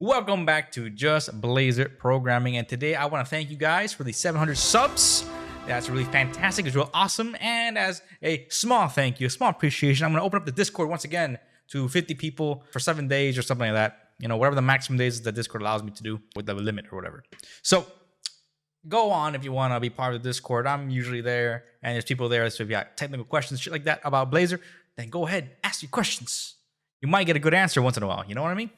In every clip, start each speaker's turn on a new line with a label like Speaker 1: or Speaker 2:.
Speaker 1: Welcome back to Just Blazor Programming, and today I want to thank you guys for the 700 subs. That's really fantastic. It's real awesome. And as a small thank you, a small appreciation, I'm going to open up the Discord once again to 50 people for 7 days or something like that. You know, whatever the maximum days that Discord allows me to do with the limit or whatever. So go on if you want to be part of the Discord. I'm usually there, and there's people there. So if you got technical questions, shit like that about Blazor, then go ahead, ask your questions. You might get a good answer once in a while. You know what I mean?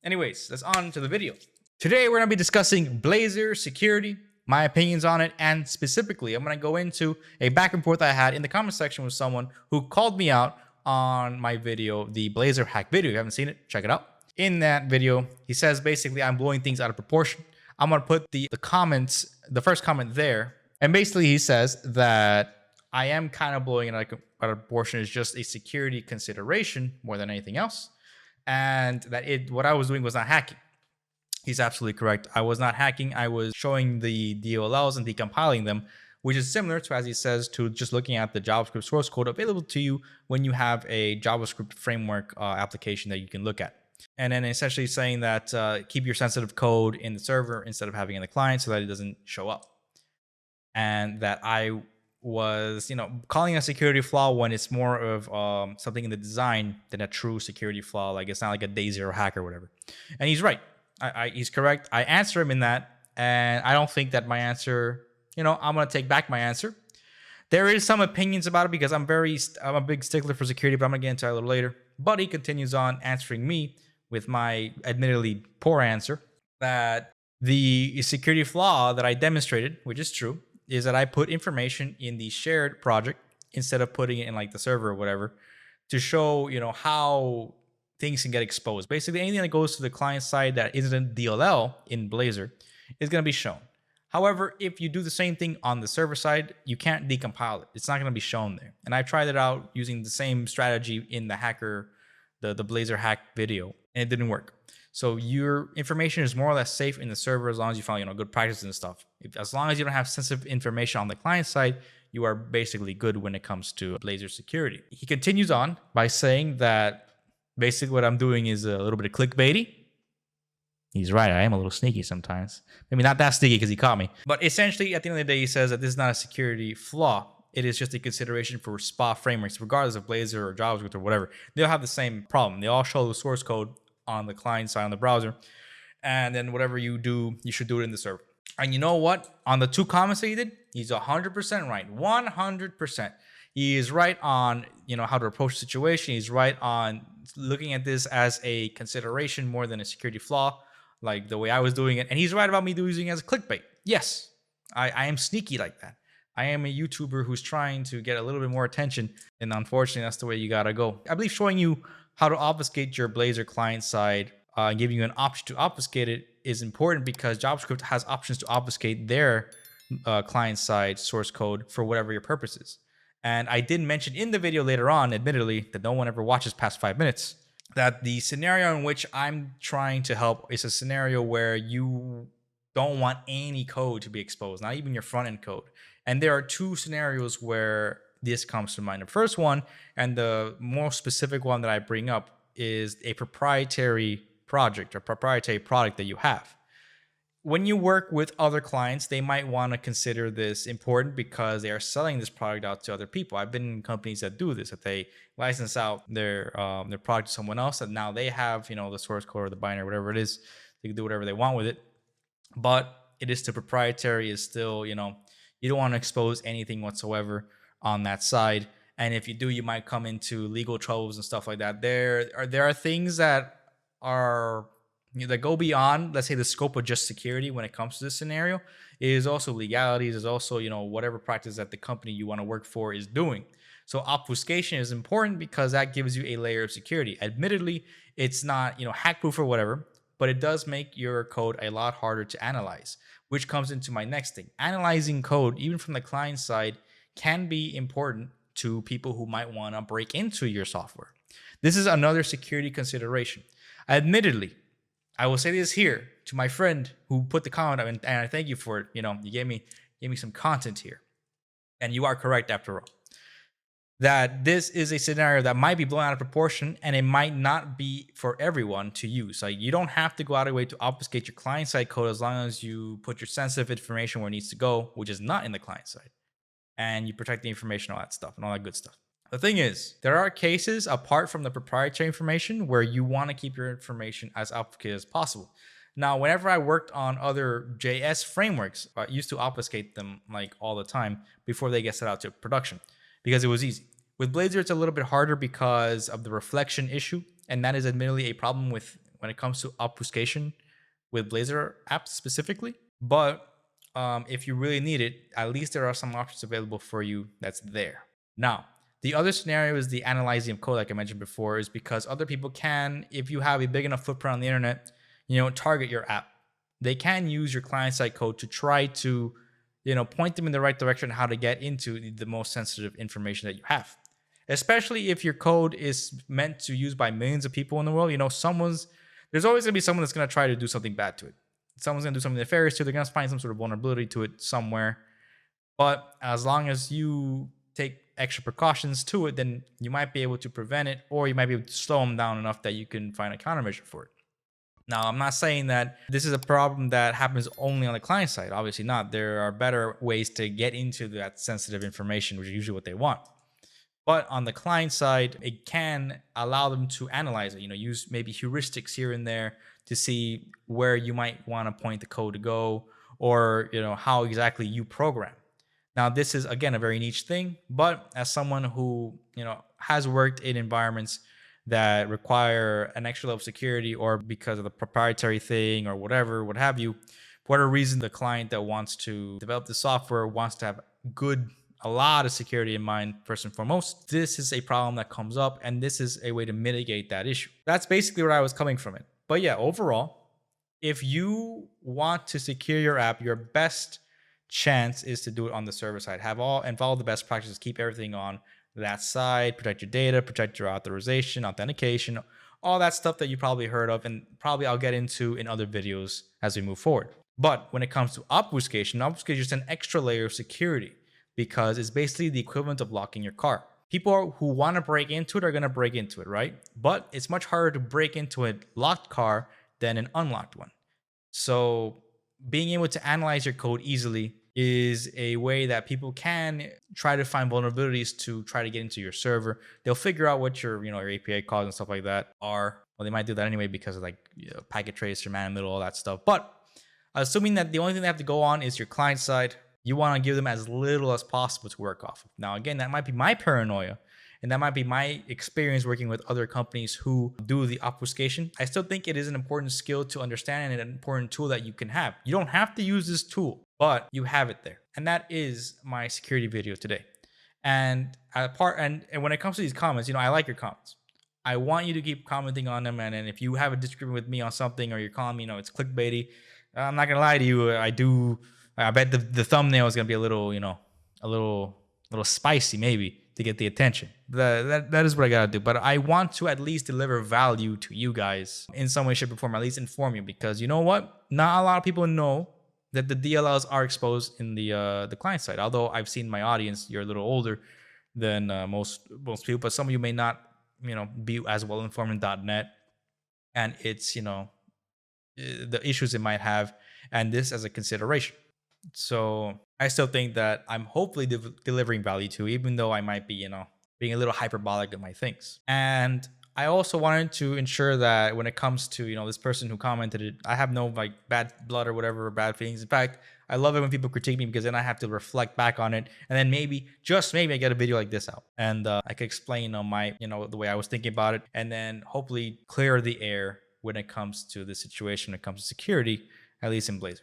Speaker 1: Anyways, let's on to the video. Today, we're going to be discussing Blazor Security, my opinions on it, and specifically, I'm going to go into a back and forth I had in the comment section with someone who called me out on my video, the Blazor hack video. If you haven't seen it, check it out. In that video, he says basically I'm blowing things out of proportion. I'm going to put the comments, the first comment there, and basically he says that I am kind of blowing it out of proportion. Is just a security consideration more than anything else. And that what I was doing was not hacking. He's absolutely correct. I was not hacking. I was showing the DLLs and decompiling them, which is similar to, as he says, to just looking at the JavaScript source code available to you when you have a JavaScript framework application that you can look at. And then essentially saying that keep your sensitive code in the server instead of having it in the client so that it doesn't show up. And that I was, calling a security flaw when it's more of something in the design than a true security flaw. Like it's not like a day zero hack or whatever. And he's right. He's correct. I answer him in that, and I don't think that my answer, I'm going to take back my answer. There is some opinions about it because I'm a big stickler for security, but I'm going to get into that a little later. But he continues on answering me with my admittedly poor answer that the security flaw that I demonstrated, which is true, is that I put information in the shared project instead of putting it in like the server or whatever to show, how things can get exposed. Basically, anything that goes to the client side that isn't DLL in Blazor is going to be shown. However, if you do the same thing on the server side, you can't decompile it. It's not going to be shown there. And I tried it out using the same strategy in the Blazor hack video, and it didn't work. So your information is more or less safe in the server as long as you follow, good practices and stuff. As long as you don't have sensitive information on the client side, you are basically good when it comes to Blazor security. He continues on by saying that basically what I'm doing is a little bit of clickbaity. He's right. I am a little sneaky sometimes. Maybe not that sneaky because he caught me. But essentially, at the end of the day, he says that this is not a security flaw. It is just a consideration for SPA frameworks, regardless of Blazor or JavaScript or whatever. They'll have the same problem. They all show the source code on the client side on the browser, and then whatever you do, you should do it in the server. And you know what? On the 2 comments that he did, he's 100% right. 100%. He is right on, how to approach the situation. He's right on looking at this as a consideration more than a security flaw, like the way I was doing it. And he's right about me using it as a clickbait. Yes, I am sneaky like that. I am a YouTuber who's trying to get a little bit more attention, and unfortunately, that's the way you gotta go. I believe showing you how to obfuscate your Blazor client side and giving you an option to obfuscate it is important because JavaScript has options to obfuscate their client side source code for whatever your purpose is. And I did mention in the video later on, admittedly, that no one ever watches past 5 minutes, that the scenario in which I'm trying to help is a scenario where you don't want any code to be exposed, not even your front end code. And there are 2 scenarios where this comes to mind. The first one, and the more specific one that I bring up, is a proprietary project or proprietary product that you have. When you work with other clients, they might want to consider this important because they are selling this product out to other people. I've been in companies that do this, that they license out their product to someone else, and now they have, the source code or the binary, whatever it is. They can do whatever they want with it. But it is still proprietary. Is still, you don't want to expose anything whatsoever on that side. And if you do, you might come into legal troubles and stuff like that. There are things that are that go beyond, let's say, the scope of just security when it comes to this scenario. It is also legalities. Is also, whatever practice that the company you want to work for is doing. So obfuscation is important because that gives you a layer of security. Admittedly, it's not, hack proof or whatever, but it does make your code a lot harder to analyze, which comes into my next thing. Analyzing code, even from the client side, can be important to people who might want to break into your software. This is another security consideration. Admittedly, I will say this here to my friend who put the comment up, and I thank you for it. You gave me some content here, and you are correct after all. that this is a scenario that might be blown out of proportion and it might not be for everyone to use. Like, you don't have to go out of your way to obfuscate your client side code as long as you put your sensitive information where it needs to go, which is not in the client side, and you protect the information, all that stuff, and all that good stuff. The thing is, there are cases apart from the proprietary information where you want to keep your information as obfuscated as possible. Now, whenever I worked on other JS frameworks, I used to obfuscate them like all the time before they get set out to production because it was easy. With Blazor, it's a little bit harder because of the reflection issue, and that is admittedly a problem with when it comes to obfuscation with Blazor apps specifically. But if you really need it, at least there are some options available for you that's there. Now, the other scenario is the analyzing of code, like I mentioned before, is because other people can, if you have a big enough footprint on the internet, target your app. They can use your client-side code to try to, point them in the right direction how to get into the most sensitive information that you have. Especially if your code is meant to use by millions of people in the world, there's always gonna be someone that's gonna try to do something bad to it. Someone's gonna do something nefarious to it. They're gonna find some sort of vulnerability to it somewhere. But as long as you take extra precautions to it, then you might be able to prevent it, or you might be able to slow them down enough that you can find a countermeasure for it. Now, I'm not saying that this is a problem that happens only on the client side. Obviously not. There are better ways to get into that sensitive information, which is usually what they want. But on the client side, it can allow them to analyze it, use maybe heuristics here and there to see where you might want to point the code to go, or, how exactly you program. Now, this is, again, a very niche thing, but as someone who, has worked in environments that require an extra level of security, or because of the proprietary thing or whatever, what have you, for whatever reason, the client that wants to develop the software wants to have a lot of security in mind, first and foremost. This is a problem that comes up, and this is a way to mitigate that issue. That's basically where I was coming from it. But yeah, overall, if you want to secure your app, your best chance is to do it on the server side. Follow the best practices, keep everything on that side, protect your data, protect your authorization, authentication, all that stuff that you probably heard of, and probably I'll get into in other videos as we move forward. But when it comes to obfuscation is just an extra layer of security, because it's basically the equivalent of locking your car. People who want to break into it are going to break into it, right? But it's much harder to break into a locked car than an unlocked one. So being able to analyze your code easily is a way that people can try to find vulnerabilities to try to get into your server. They'll figure out what your API calls and stuff like that are. Well, they might do that anyway because of packet tracer, man in the middle, all that stuff. But assuming that the only thing they have to go on is your client side, you want to give them as little as possible to work off of. Now, again, that might be my paranoia, and that might be my experience working with other companies who do the obfuscation. I still think it is an important skill to understand and an important tool that you can have. You don't have to use this tool, but you have it there. And that is my security video today. And when it comes to these comments, I like your comments. I want you to keep commenting on them. And if you have a disagreement with me on something, or you're calling me, it's clickbaity, I'm not gonna lie to you. I bet the thumbnail is gonna be a little spicy, maybe, to get the attention. That is what I gotta do. But I want to at least deliver value to you guys in some way, shape, or form. At least inform you, because you know what? Not a lot of people know that the DLLs are exposed in the client side. Although I've seen my audience, you're a little older than most people, but some of you may not be as well informed in .NET, and it's the issues it might have, and this as a consideration. So I still think that I'm hopefully delivering value to, even though I might be, being a little hyperbolic in my things. And I also wanted to ensure that when it comes to, this person who commented it, I have no bad blood or whatever, or bad feelings. In fact, I love it when people critique me, because then I have to reflect back on it. And then maybe, just maybe, I get a video like this out, and I can explain my, the way I was thinking about it, and then hopefully clear the air when it comes to the situation, when it comes to security, at least in Blazor.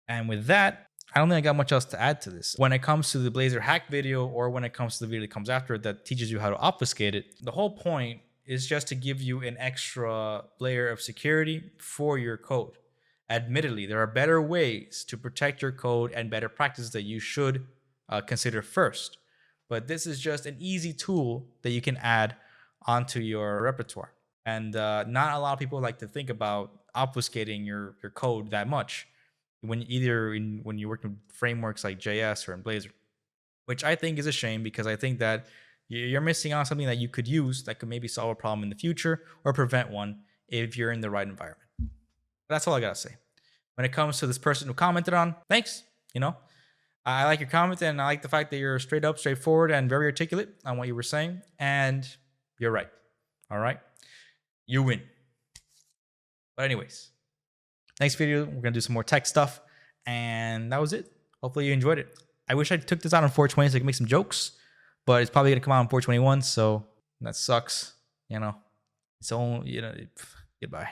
Speaker 1: And with that, I don't think I got much else to add to this. When it comes to the Blazor hack video, or when it comes to the video that comes after it that teaches you how to obfuscate it, the whole point is just to give you an extra layer of security for your code. Admittedly, there are better ways to protect your code and better practices that you should consider first. But this is just an easy tool that you can add onto your repertoire. And not a lot of people like to think about obfuscating your code that much, when you work in frameworks like JS or in Blazor, which I think is a shame, because I think that you're missing on something that you could use that could maybe solve a problem in the future or prevent one if you're in the right environment. But that's all I gotta say. When it comes to this person who commented on, thanks. You know, I like your comment, and I like the fact that you're straight up, straightforward, and very articulate on what you were saying. And you're right. All right, you win. But anyways, next video we're gonna do some more tech stuff, and that was it. Hopefully you enjoyed it. I wish I took this out on 420 so I could make some jokes, but it's probably gonna come out on 421, so that sucks. You know, it's all, you know. Goodbye.